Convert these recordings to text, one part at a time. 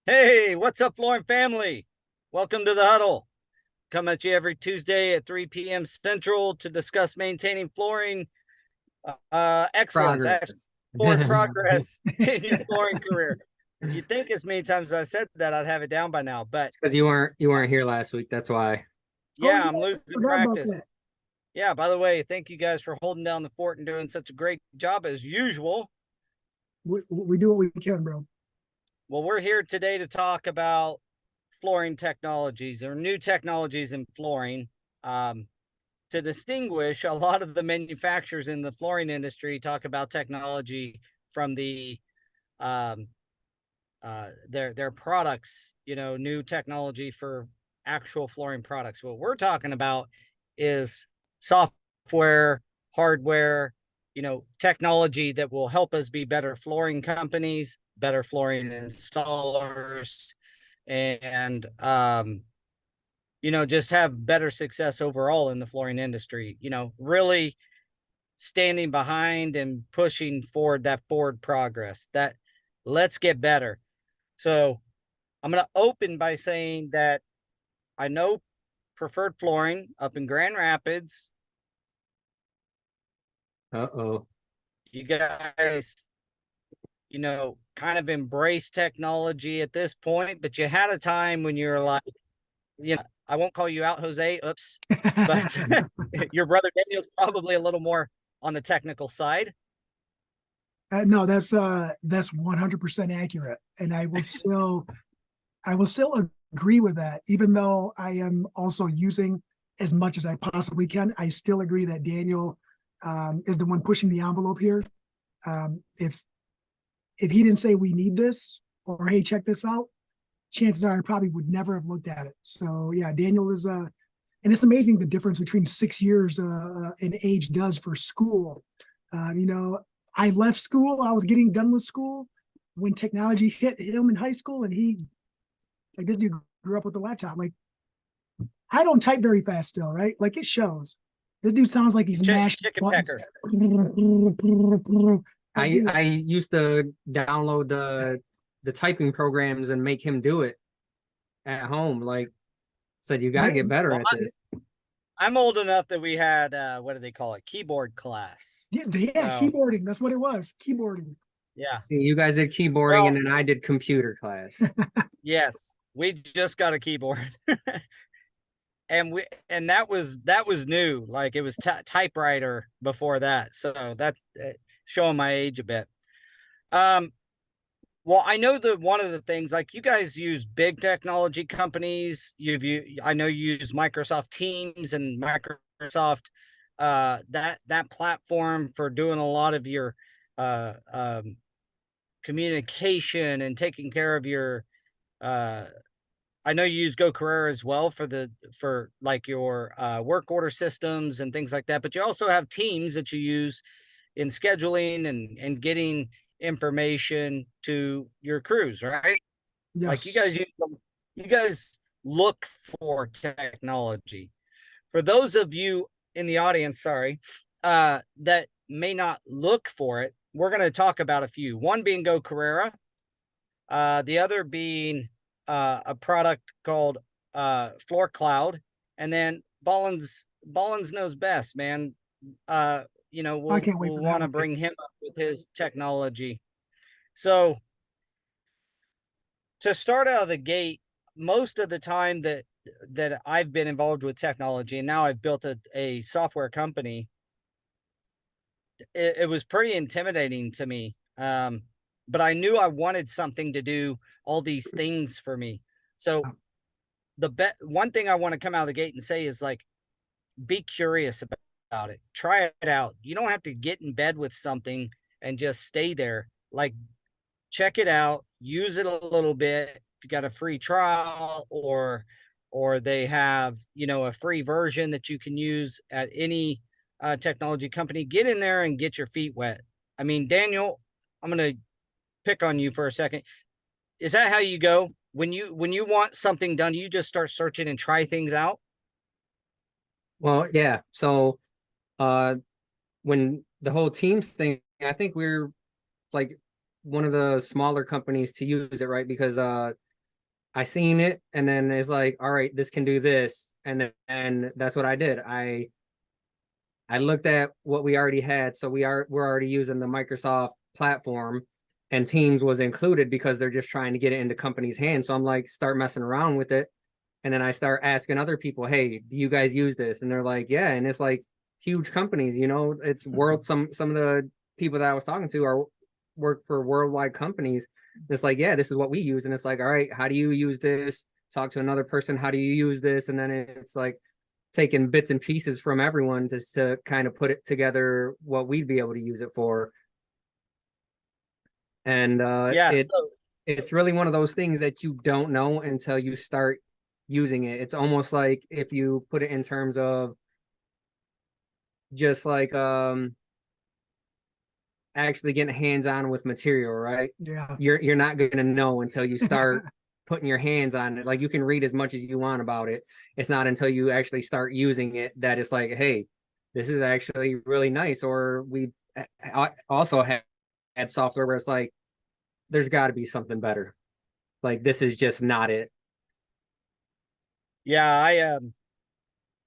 Hey, what's up, flooring family? Welcome to the Huddle. Come at you every Tuesday at 3 p.m. Central to discuss maintaining flooring excellence, Progress. forward progress in your flooring career. You'd think as many times as I said that I'd have it down by now, but Because you weren't here last week. That's why. Oh yeah, yeah, I'm losing I forgot about practice. that. Yeah, by the way, thank you guys for holding down the fort and doing such a great job as usual. We do what we can, bro. Well, we're here today to talk about flooring technologies or new technologies in flooring. Um, to distinguish, a lot of the manufacturers in the flooring industry talk about technology from the um, their products, new technology for actual flooring products. What we're talking about is software, hardware, technology that will help us be better flooring companies, better flooring installers, and just have better success overall in the flooring industry. Really standing behind and pushing forward that forward progress. That let's get better. So I'm going to open by saying that I know Preferred Flooring up in Grand Rapids. Uh-oh. You guys, kind of embrace technology at this point, but you had a time when you're like, I won't call you out, Jose. Oops. But your brother Daniel's probably a little more on the technical side. No, that's 100% accurate, and I will still agree with that. Even though I am also using as much as I possibly can, I still agree that Daniel is the one pushing the envelope here. If he didn't say we need this or hey, check this out, chances are I probably would never have looked at it. So yeah, Daniel is and it's amazing the difference between 6 years in age does for school. I left school, I was getting done with school when technology hit him in high school, and he, like, this dude grew up with a laptop. Like, I don't type very fast still, right? Like, it shows. This dude sounds like he's mashing Chicken buttons. pecker. I used to download the typing programs and make him do it at home. Like, said you gotta get better Well, at this. I'm old enough that we had what do they call it? Keyboard class. Yeah, So, keyboarding. That's what it was. Keyboarding. yeah. See, you guys did keyboarding Well, and then I did computer class. yes, we just got a keyboard. And that was new. Like it was typewriter before that. So that's showing my age a bit. Um, well, I know that one of the things, like, you guys use big technology companies. I know you use Microsoft Teams and Microsoft that platform for doing a lot of your uh, um, communication and taking care of your. I know you use Go Carerra as well for like your work order systems and things like that. But you also have Teams that you use in scheduling and getting information to your crews, right? Like Yes. you guys look for technology. For those of you in the audience, sorry, that may not look for it, we're going to talk about a few. One being Go Carerra, the other being a product called Floor Cloud, and then Ballins knows best, man. I We'll can't wait we'll for that want to one. bring him up with his technology. So to start out of the gate, most of the time that I've been involved with technology, and now I've built a software company, it was pretty intimidating to me. But I knew I wanted something to do all these things for me. So one thing I want to come out of the gate and say is, like, be curious about it. Try it out. You don't have to get in bed with something and just stay there. Like, check it out, use it a little bit. If you got a free trial, or they have, a free version that you can use at any technology company, get in there and get your feet wet. I mean, Daniel, I'm going to pick on you for a second. Is that how you go? When you want something done, you just start searching and try things out? Well, yeah. So when the whole Teams thing, I think we're like one of the smaller companies to use it, right? Because I seen it, and then it's like, all right, this can do this, and that's what I did. I looked at what we already had, so we're already using the Microsoft platform, and Teams was included because they're just trying to get it into companies' hands. So I'm like, start messing around with it, and then I start asking other people, hey, do you guys use this? And they're like, yeah, and it's like huge companies, it's world. Some of the people that I was talking to are work for worldwide companies. It's like, yeah, this is what we use, and it's like, all right, how do you use this? Talk to another person, how do you use this? And then it's like taking bits and pieces from everyone just to kind of put it together what we'd be able to use it for. And Yeah. So it's really one of those things that you don't know until you start using it. It's almost like if you put it in terms of just like actually getting hands-on with material, right? Yeah. You're not gonna know until you start putting your hands on it. Like, you can read as much as you want about it. It's not until you actually start using it that it's like, hey, this is actually really nice. Or we also had software where it's like, there's got to be something better. Like, this is just not it. yeah,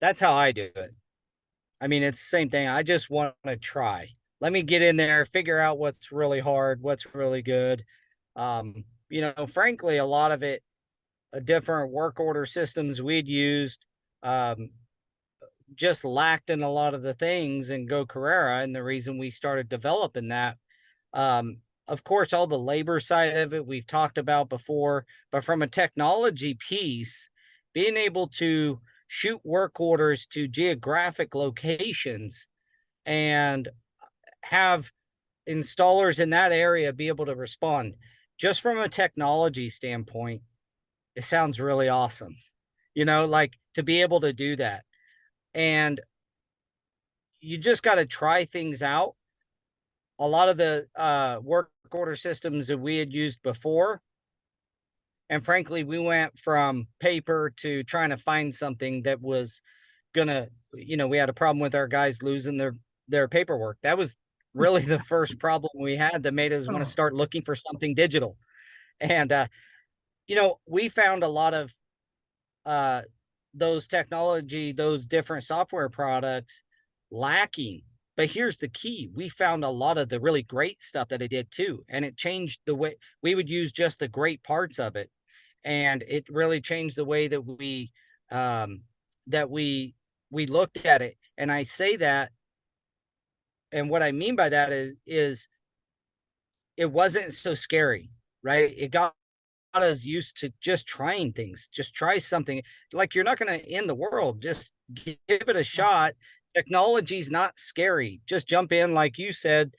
that's how I do it. I mean, it's the same thing. I just want to try. Let me get in there, figure out what's really hard, what's really good. Frankly, a lot of it, different work order systems we'd used, um, just lacked in a lot of the things in Go Carrera, and the reason we started developing that. Of course, all the labor side of it we've talked about before, but from a technology piece, being able to shoot work orders to geographic locations and have installers in that area be able to respond, just from a technology standpoint, it sounds really awesome. Like, to be able to do that. And you just got to try things out. A lot of the work order systems that we had used before, and frankly, we went from paper to trying to find something that was gonna, we had a problem with our guys losing their paperwork. That was really the first problem we had that made us want to Oh, start looking for something digital. And we found a lot of uh those different software products lacking. But here's the key: we found a lot of the really great stuff that it did too, and it changed the way we would use just the great parts of it, and it really changed the way that um, we looked at it. And I say that, and what I mean by that is it wasn't so scary, right? It got us used to just trying things. Just try something. Like, you're not going to end the world. Just give it a shot. Technology's not scary. Just jump in, like you said,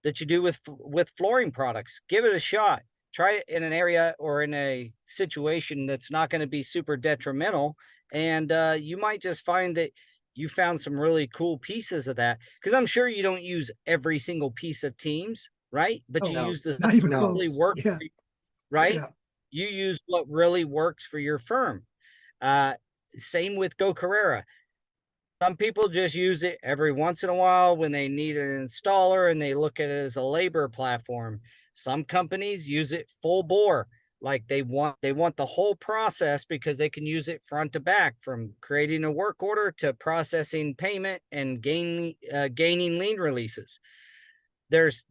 that you do with flooring products. Give it a shot. Try it in an area or in a situation that's not going to be super detrimental, and you might just find that you found some really cool pieces of that. Because I'm sure you don't use every single piece of Teams, right? But oh, you No, use the not even no. really close. work, Yeah. right? Yeah. You use what really works for your firm. Uh, Same with Go Carrera. Some people just use it every once in a while when they need an installer and they look at it as a labor platform. Some companies use it full bore, like they want the whole process because they can use it front to back, from creating a work order to processing payment and gaining lien releases. There's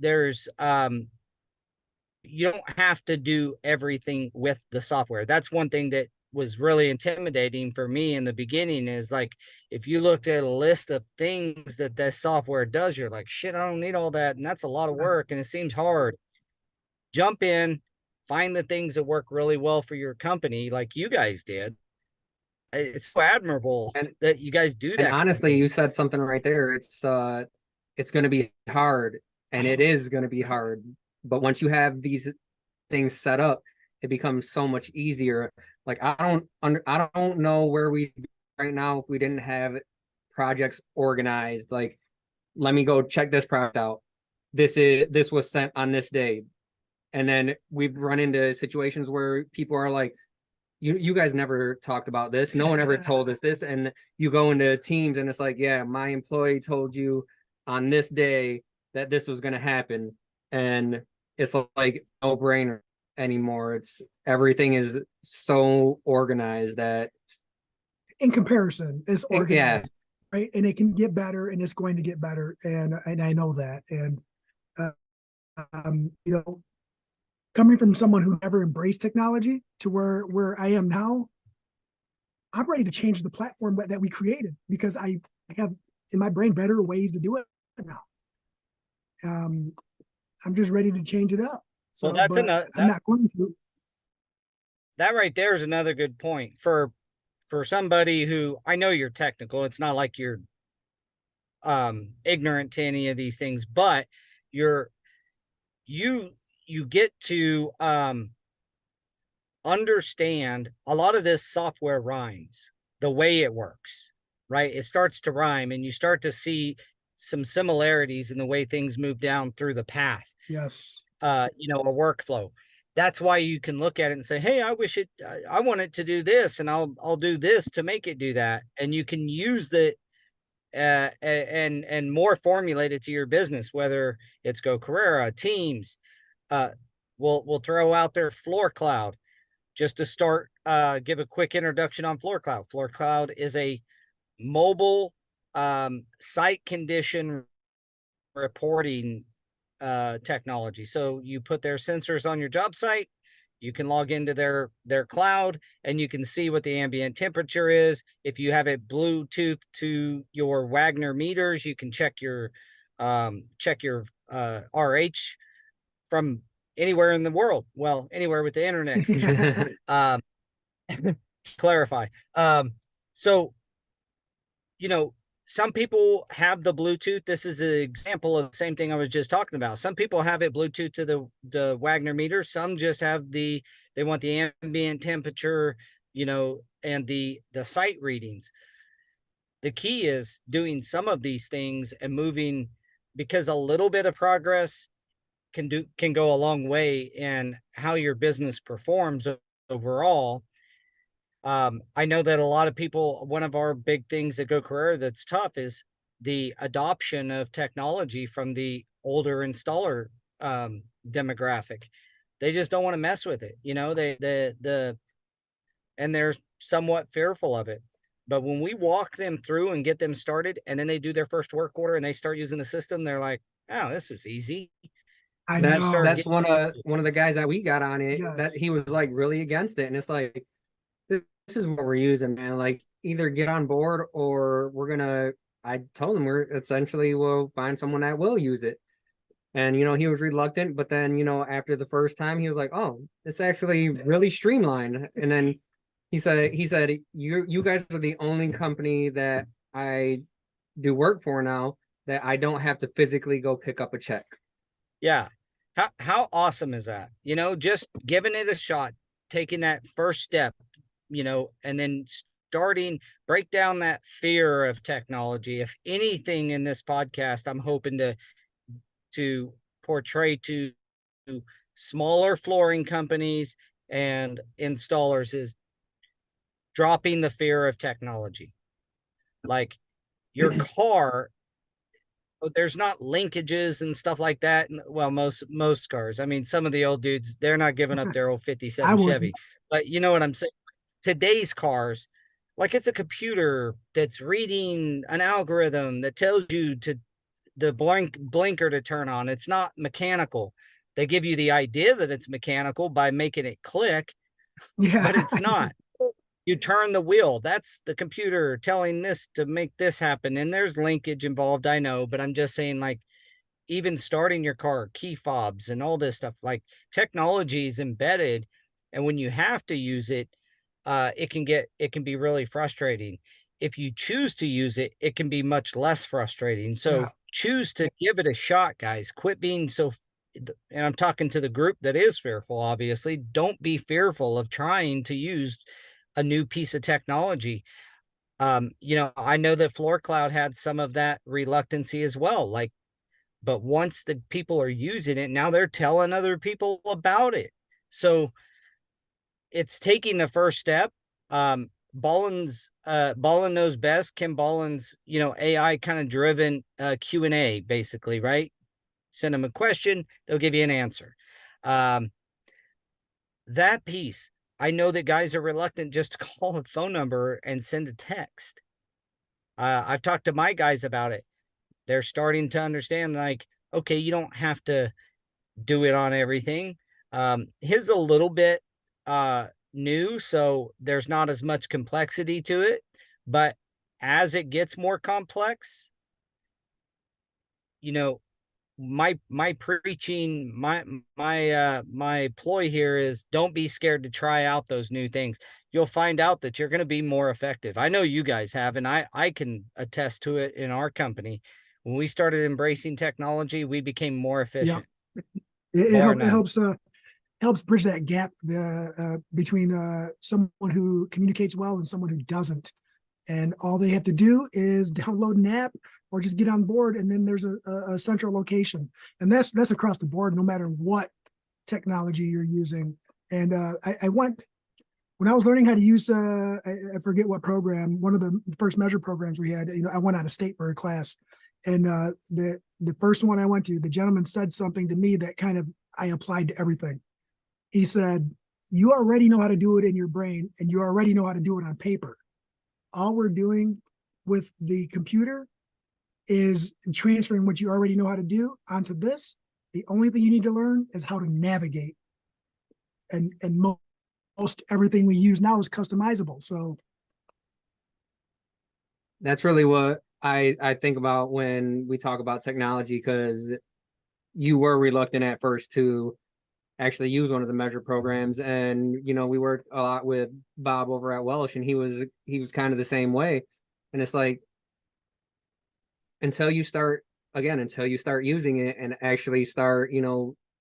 you don't have to do everything with the software. That's one thing that was really intimidating for me in the beginning, is like, if you looked at a list of things that this software does, you're like, shit, I don't need all that. And that's a lot of work and it seems hard. Jump in, find the things that work really well for your company, like you guys did. It's so admirable And that you guys do and that kind of honestly, thing. you said something right there. It's going to be hard, and it is going to be hard. But once you have these things set up, it becomes so much easier. Like, I don't know where we right now if we didn't have projects organized. Like, let me go check this project out. This was sent on this day. And then we've run into situations where people are like, you guys never talked about this. No one ever told us this. And you go into Teams and it's like, yeah, my employee told you on this day that this was going to happen. And it's like no brainer. anymore. It's everything is so organized that In comparison, it's yeah, organized, right? And it can get better, and it's going to get better, and I know that. And uh, you know, coming from someone who never embraced technology to where I am now, I'm ready to change the platform that we created because I have in my brain better ways to do it now. I'm just ready to change it up. So, Well, that's but another I'm not going to. that right there is another good point for somebody who, I know you're technical. It's not like you're ignorant to any of these things, but you're you you get to understand a lot of this software rhymes the way it works, right? It starts to rhyme, and you start to see some similarities in the way things move down through the path. Yes. A workflow. That's why you can look at it and say, hey, I want it to do this, and I'll do this to make it do that. And you can use the and more formulate it to your business, whether it's Go Carerra, Teams. We'll throw out there Floor Cloud just to start. Give a quick introduction on Floor Cloud. Floor Cloud is a mobile site condition reporting technology. So you put their sensors on your job site, you can log into their cloud, and you can see what the ambient temperature is. If you have it Bluetooth to your Wagner meters, you can check your RH from anywhere in the world. Well, anywhere with the internet. Clarify. So some people have the Bluetooth. This is an example of the same thing I was just talking about. Some people have it Bluetooth to the Wagner meter. Some just have they want the ambient temperature, and the site readings. The key is doing some of these things and moving, because a little bit of progress can go a long way in how your business performs overall. I know that a lot of people, one of our big things at Go Carerra that's tough is the adoption of technology from the older installer demographic. They just don't want to mess with it. And they're somewhat fearful of it. But when we walk them through and get them started, and then they do their first work order and they start using the system, they're like, oh, this is easy. I that's know. that's one of the guys that we got on it, that Yes. he was like really against it. And it's like, this is what we're using, man. Like, either get on board or I told him we'll find someone that will use it. And he was reluctant, but then after the first time, he was like, oh, it's actually really streamlined. And then he said you guys are the only company that I do work for now that I don't have to physically go pick up a check. Yeah. How awesome is that? Just giving it a shot, taking that first step, and then break down that fear of technology. If anything in this podcast, I'm hoping to portray to smaller flooring companies and installers is dropping the fear of technology. Like your car, there's not linkages and stuff like that. Well, most cars. I mean, some of the old dudes, they're not giving up their old 57 Chevy. But you know what I'm saying? Today's cars, like, it's a computer that's reading an algorithm that tells you the blinker to turn on. It's not mechanical. They give you the idea that it's mechanical by making it click, but it's not. You turn the wheel. That's the computer telling this to make this happen. And there's linkage involved, I know, but I'm just saying, like, even starting your car, key fobs and all this stuff, like, technology is embedded. And when you have to use it, it can be really frustrating. If you choose to use it, it can be much less frustrating. So choose to give it a shot, guys. Quit being so, and I'm talking to the group that is fearful, obviously. Don't be fearful of trying to use a new piece of technology. I know that Floor Cloud had some of that reluctancy as well. But once the people are using it, now they're telling other people about it. So it's taking the first step. Ballin knows best. Kim Ballin's, AI kind of driven Q&A, basically, right? Send them a question, they'll give you an answer. that piece, I know that guys are reluctant just to call a phone number and send a text. I've talked to my guys about it. They're starting to understand, like, okay, you don't have to do it on everything. His a little bit new, so there's not as much complexity to it. But as it gets more complex, you know, my preaching, my ploy here is don't be scared to try out those new things. You'll find out that you're going to be more effective. I know you guys have, and I can attest to it in our company. When we started embracing technology, we became more Yeah. efficient. It helps bridge that gap between someone who communicates well and someone who doesn't. And all they have to do is download an app or just get on board, and then there's a central location. And that's across the board, no matter what technology you're using. And I went when I was learning how to use I forget what program, one of the first measure programs we had. I went out of state for a class, and the first one I went to, the gentleman said something to me that kind of I applied to everything. He said, "You already know how to do it in your brain, and you already know how to do it on paper. All we're doing with the computer is transferring what you already know how to do onto this. The only thing you need to learn is how to navigate. And most everything we use now is customizable." So That's really what I think about when we talk about technology, because you were reluctant at first to actually use one of the measure programs. And we worked a lot with Bob over at Welsh, and he was kind of the same way. And it's like, until you start using it and actually start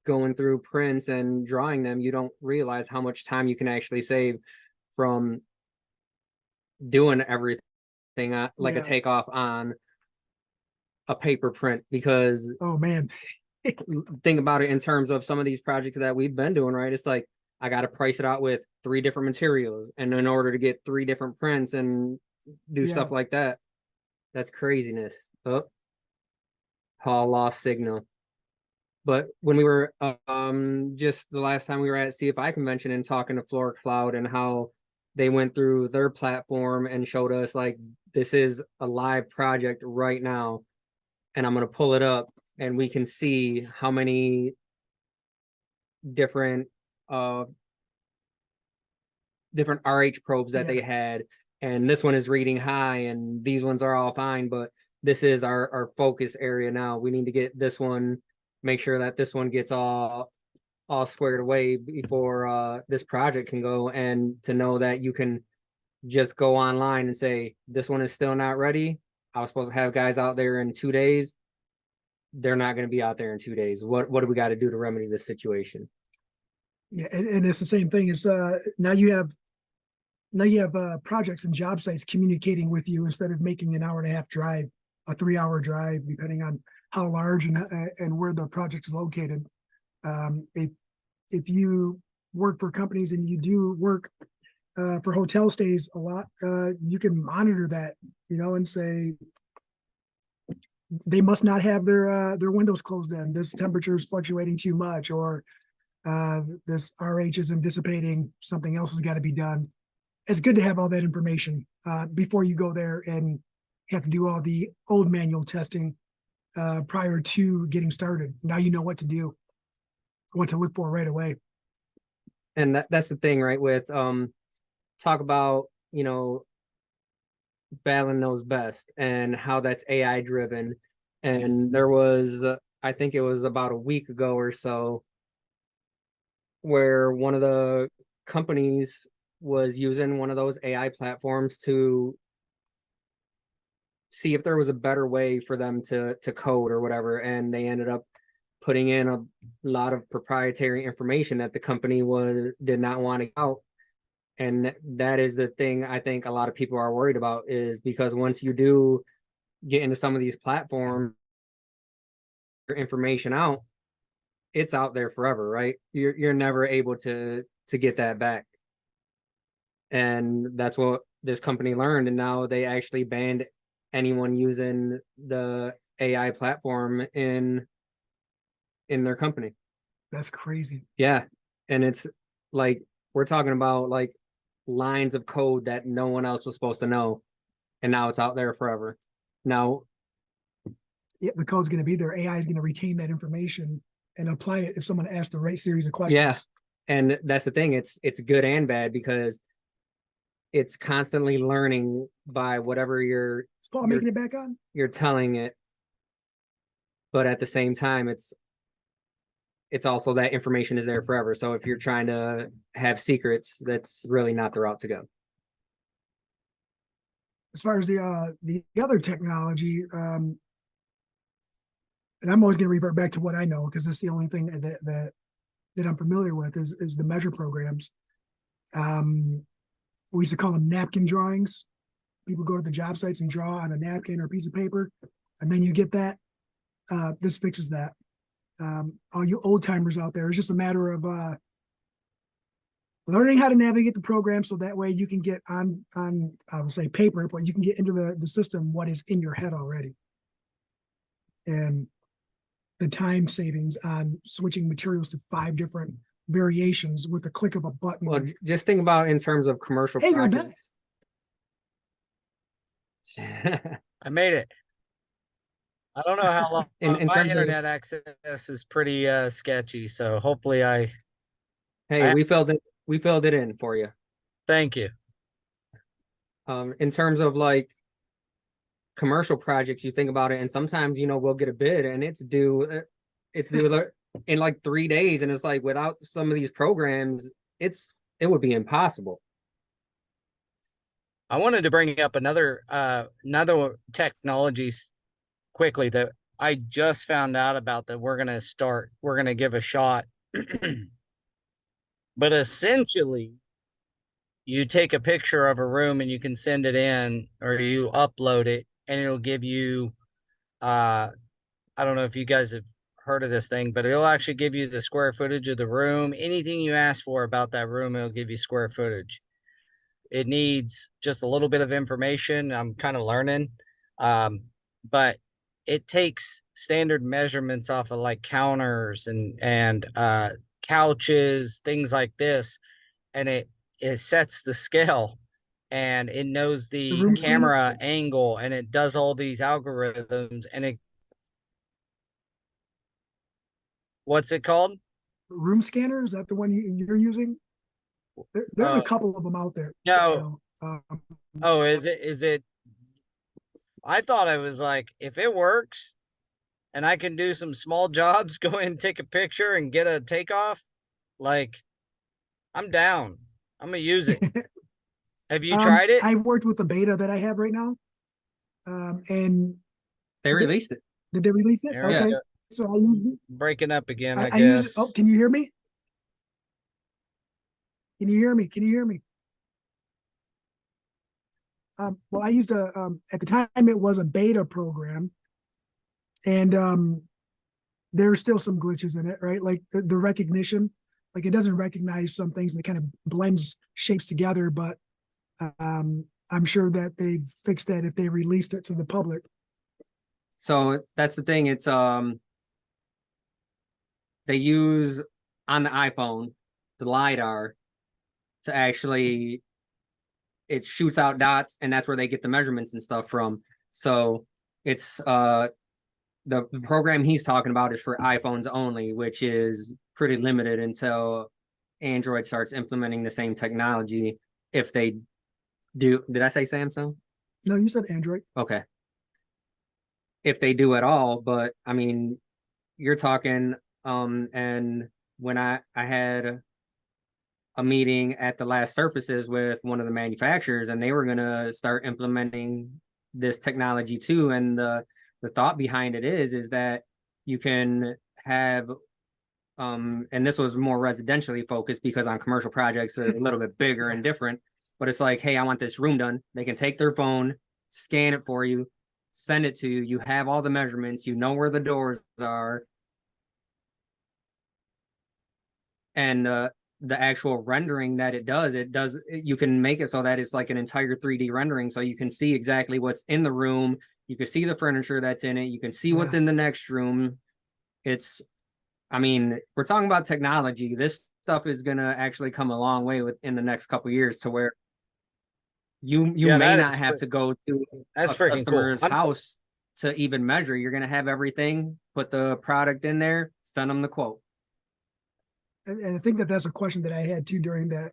going through prints and drawing them, you don't realize how much time you can actually save from doing everything like a takeoff on a paper print. Because oh man, think about it in terms of some of these projects that we've been doing, right? It's like, I got to price it out with 3 different materials, and in order to get 3 different prints and do stuff like that, that's craziness. Oh, Paul lost signal. But when we were just the last time we were at CFI convention and talking to Floor Cloud and how they went through their platform and showed us, like, this is a live project right now, and I'm going to pull it up, and we can see how many different different RH probes that they had, and this one is reading high, and these ones are all fine, but this is our focus area now. We need to get this one, make sure that this one gets all squared away before this project can go. And to know that you can just go online and say, this one is still not ready. I was supposed to have guys out there in 2 days. They're not going to be out there in 2 days. What do we got to do to remedy this situation? Yeah, and it's the same thing. It's now you have projects and job sites communicating with you instead of making an hour and a half drive, a 3-hour drive, depending on how large and where the project is located. If you work for companies and you do work for hotel stays a lot, you can monitor that, and say they must not have their windows closed in. This temperature is fluctuating too much, or this RH isn't dissipating. Something else has got to be done. It's good to have all that information before you go there and have to do all the old manual testing prior to getting started. Now you know what to do, what to look for right away. And that's the thing, right? With talk about battling those best and how that's AI driven. And there was, I think it was about a week ago or so, where one of the companies was using one of those AI platforms to see if there was a better way for them to code or whatever. And they ended up putting in a lot of proprietary information that the company did not want to get out. And that is the thing I think a lot of people are worried about, is because once you do get into some of these platforms, your information out, it's out there forever, right? You're never able to get that back. And that's what this company learned, and now they actually banned anyone using the AI platform in their company. That's crazy. Yeah. And it's like we're talking about like lines of code that no one else was supposed to know, and now it's out there forever. Now, Yeah, the code's going to be there. AI is going to retain that information and apply it if someone asks the right series of questions. yeah, and that's the thing. It's good and bad because it's constantly learning by whatever Is Paul making it back on? you're telling it. But at the same time, it's also that information is there forever. So if you're trying to have secrets, that's really not the route to go. As far as the other technology, and I'm always going to revert back to what I know because it's the only thing that I'm familiar with is the measure programs. We used to call them napkin drawings. People go to the job sites and draw on a napkin or a piece of paper, and then you get that. This fixes that. All you old timers out there, it's just a matter of learning how to navigate the program so that way you can get on I would say paper, but you can get into the system what is in your head already. And the time savings on switching materials to 5 different variations with the click of a button. Well, just think about in terms of commercial Hey, you're back. projects. I made it. I don't know how long. In my terms of- internet access is pretty sketchy, so hopefully Hey, we filled it in for you. thank you. In terms of like commercial projects, you think about it, and sometimes we'll get a bid and it's due in like 3 days, and it's like without some of these programs, it would be impossible. I wanted to bring up another technologies quickly that I just found out about that we're gonna give a shot. But essentially, you take a picture of a room and you can send it in, or you upload it, and it'll give you I don't know if you guys have heard of this thing, but it'll actually give you the square footage of the room. Anything you ask for about that room, it'll give you square footage. It needs just a little bit of information. I'm kind of learning. But it takes standard measurements off of like counters and couches, things like this, and it sets the scale, and it knows the room camera scanner? angle, and it does all these algorithms, and it what's it called? Room scanner, is that the one you're using? There's a couple of them out there. No. Um, Oh, is it? I thought I was like, if it works and I can do some small jobs, go in and take a picture and get a takeoff, like I'm down. I'm gonna use it. Have you tried it? I worked with the beta that I have right now. And They released it. did they release it? Yeah. Okay. So I used it. Breaking up again, I I use it. guess. Oh, can you hear me? Can you hear me? Can you hear me? Well, I used at the time it was a beta program, and there's still some glitches in it, right? Like the recognition, like it doesn't recognize some things and it kind of blends shapes together, but I'm sure that they've fixed that if they released it to the public. So that's the thing. It's they use on the iPhone the LiDAR to actually, it shoots out dots, and that's where they get the measurements and stuff from. So it's the program he's talking about is for iPhones only, which is pretty limited until Android starts implementing the same technology. If they do, did I say Samsung? No, you said Android. Okay. If they do at all, but I mean, you're talking, and when I had a meeting at the last Surfaces with one of the manufacturers, and they were going to start implementing this technology too. And the thought behind it is that you can have, and this was more residentially focused because on commercial projects are a little bit bigger and different, but it's like, hey, I want this room done. They can take their phone, scan it for you, send it to you. You have all the measurements, you know where the doors are. And the actual rendering that it does, you can make it so that it's like an entire 3D rendering. So you can see exactly what's in the room. You can see the furniture that's in it. You can see what's in the next room. I mean, we're talking about technology. This stuff is gonna actually come a long way in the next couple years to where you Yeah, may that not is have to go to that's a freaking cool. customer's house to even measure. You're gonna have everything, put the product in there, send them the quote. And I think that that's a question that I had too during that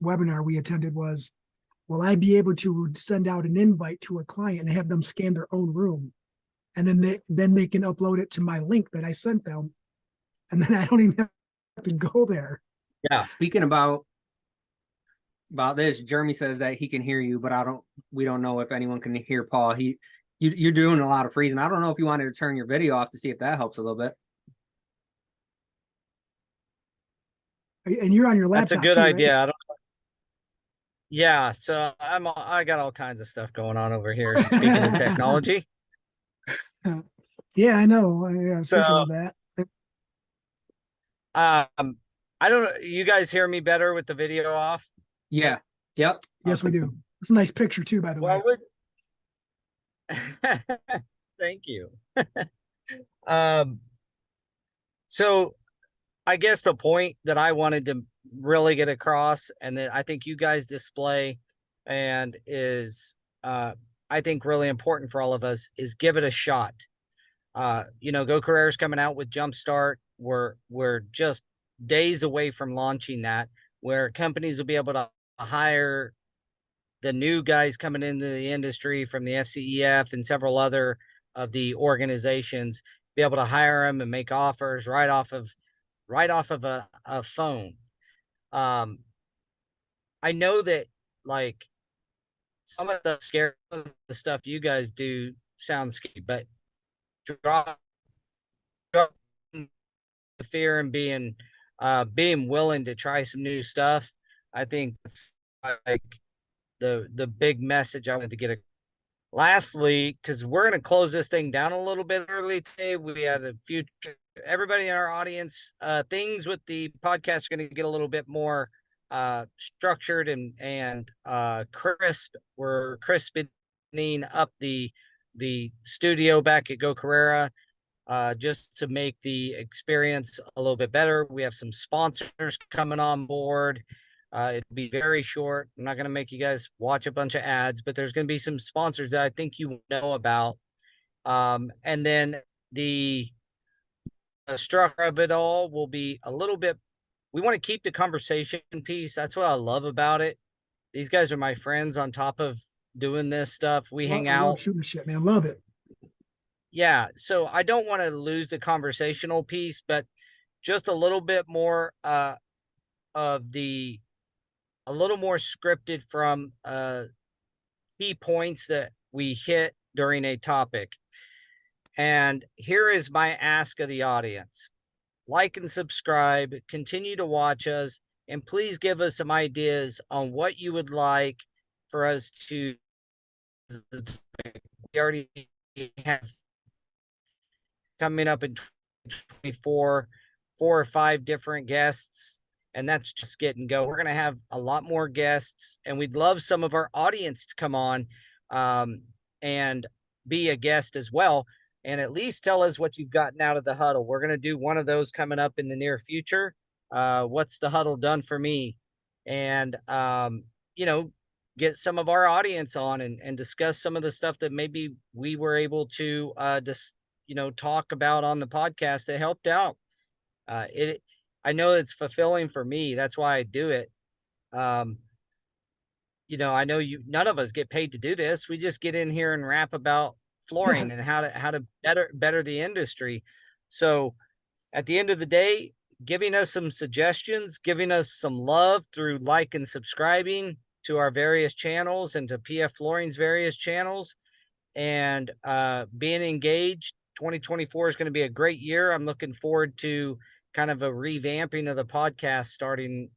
webinar we attended was, will I be able to send out an invite to a client and have them scan their own room? And then they can upload it to my link that I sent them. And then I don't even have to go there. Yeah. Speaking about this, Jeremy says that he can hear you, but we don't know if anyone can hear Paul. You're doing a lot of freezing. I don't know if you wanted to turn your video off to see if that helps a little bit. And you're on your laptop. That's a good too, idea. right? I don't, yeah, so I got all kinds of stuff going on over here. Speaking of technology. Yeah, I know. Yeah, So speaking of that. I don't know. You guys hear me better with the video off? Yeah. Yep. Yes, we do. It's a nice picture too, by the way. Thank you. So I guess the point that I wanted to really get across, and that I think you guys display, and is I think really important for all of us, is give it a shot. Go Carerra's coming out with Jumpstart. We're just days away from launching that, where companies will be able to hire the new guys coming into the industry from the FCEF and several other of the organizations, be able to hire them and make offers right off of a phone. I know that, like, some of the stuff you guys do sounds scary, but drop the fear and being willing to try some new stuff. I think that's like the big message I wanted to get. Lastly, because we're going to close this thing down a little bit early today, we had a few, everybody in our audience, things with the podcast are going to get a little bit more structured and crisp. We're crisping up the studio back at Go Carerra, just to make the experience a little bit better. We have some sponsors coming on board. It'll be very short. I'm not going to make you guys watch a bunch of ads, but there's going to be some sponsors that I think you know about. And then the structure of it all will be a little bit, we want to keep the conversation piece. That's what I love about it. These guys are my friends on top of doing this stuff. We hang I love out. shooting the shit, man. Love it. Yeah. So I don't want to lose the conversational piece, but just a little bit more of the, a little more scripted from key points that we hit during a topic. And here is my ask of the audience. Like and subscribe, continue to watch us, and please give us some ideas on what you would like for us to. We already have coming up in 2024, 4 or 5 different guests, and that's just getting go. We're going to have a lot more guests, and we'd love some of our audience to come on and be a guest as well, and at least tell us what you've gotten out of the huddle. We're going to do one of those coming up in the near future. What's the huddle done for me? And, get some of our audience on and discuss some of the stuff that maybe we were able to talk about on the podcast that helped out. I know it's fulfilling for me. That's why I do it. I know none of us get paid to do this. We just get in here and rap about flooring and how to better the industry. So at the end of the day, giving us some suggestions, giving us some love through like and subscribing to our various channels and to PF Flooring's various channels, and being engaged. 2024 is going to be a great year. I'm looking forward to kind of a revamping of the podcast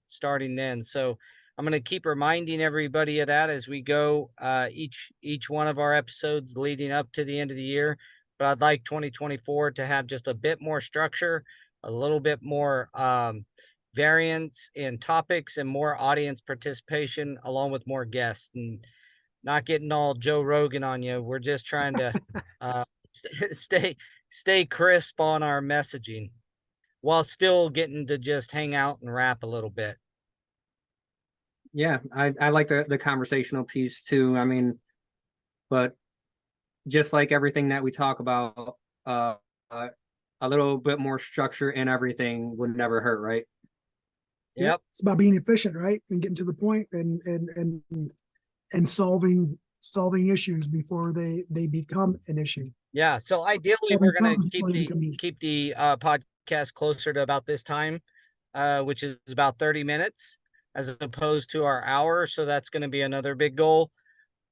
starting then. So I'm going to keep reminding everybody of that as we go each one of our episodes leading up to the end of the year. But I'd like 2024 to have just a bit more structure, a little bit more variance in topics, and more audience participation, along with more guests, and not getting all Joe Rogan on you. We're just trying to stay crisp on our messaging. while still getting to just hang out and rap a little bit. Yeah, I like the conversational piece too. I mean, but just like everything that we talk about, uh, uh a little bit more structure in everything would never hurt, right? Yeah, Yep. it's about being efficient, right? And getting to the point and solving issues before they become an issue. Yeah. So ideally Solving we're gonna problems before they become issues. keep the podcast closer to about this time, which is about 30 minutes as opposed to our hour. So that's gonna be another big goal.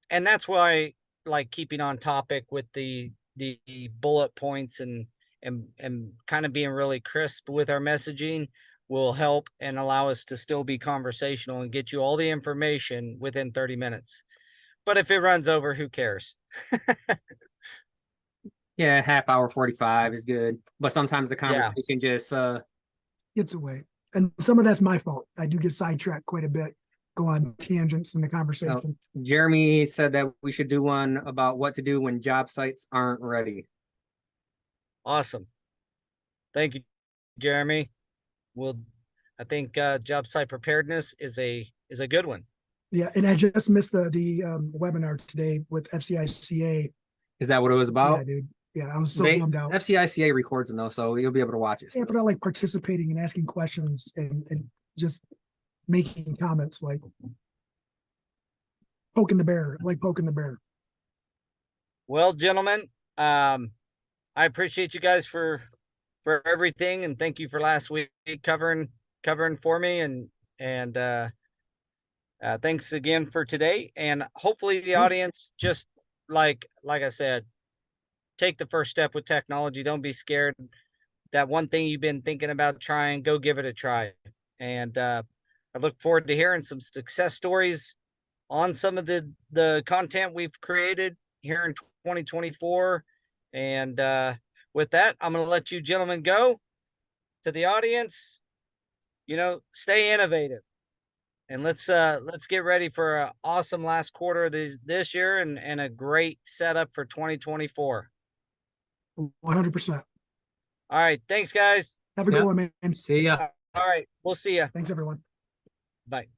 And that's why like keeping on topic with the bullet points and kind of being really crisp with our messaging will help and allow us to still be conversational and get you all the information within 30 minutes. But if it runs over, who cares? Yeah, half hour 45 is good. But sometimes the Yeah. conversation just Gets away. And some of that's my fault. I do get sidetracked quite a bit, go on tangents in the conversation. Jeremy said that we should do one about what to do when job sites aren't ready. Awesome. Thank you, Jeremy. I think job site preparedness is a good one. Yeah, and I just missed the webinar today with FCICA. Is that what it was about? Yeah, dude. Yeah, I was so bummed out. FCICA records them though, so you'll be able to watch it. Yeah, but I like participating and asking questions and just making comments, like poking the bear, like poking the bear. Well, gentlemen, I appreciate you guys for everything, and thank you for last week covering for me, and thanks again for today. And hopefully the audience, just like I said, take the first step with technology. Don't be scared. That one thing you've been thinking about trying, go give it a try. And I look forward to hearing some success stories on some of the content we've created here in 2024. And with that, I'm going to let you gentlemen go. To the audience, stay innovative, and let's get ready for an awesome last quarter of this year and a great setup for 2024. 100%. All right, thanks guys. Have a good one, man. See ya. All right, we'll see ya. Thanks, everyone. Bye.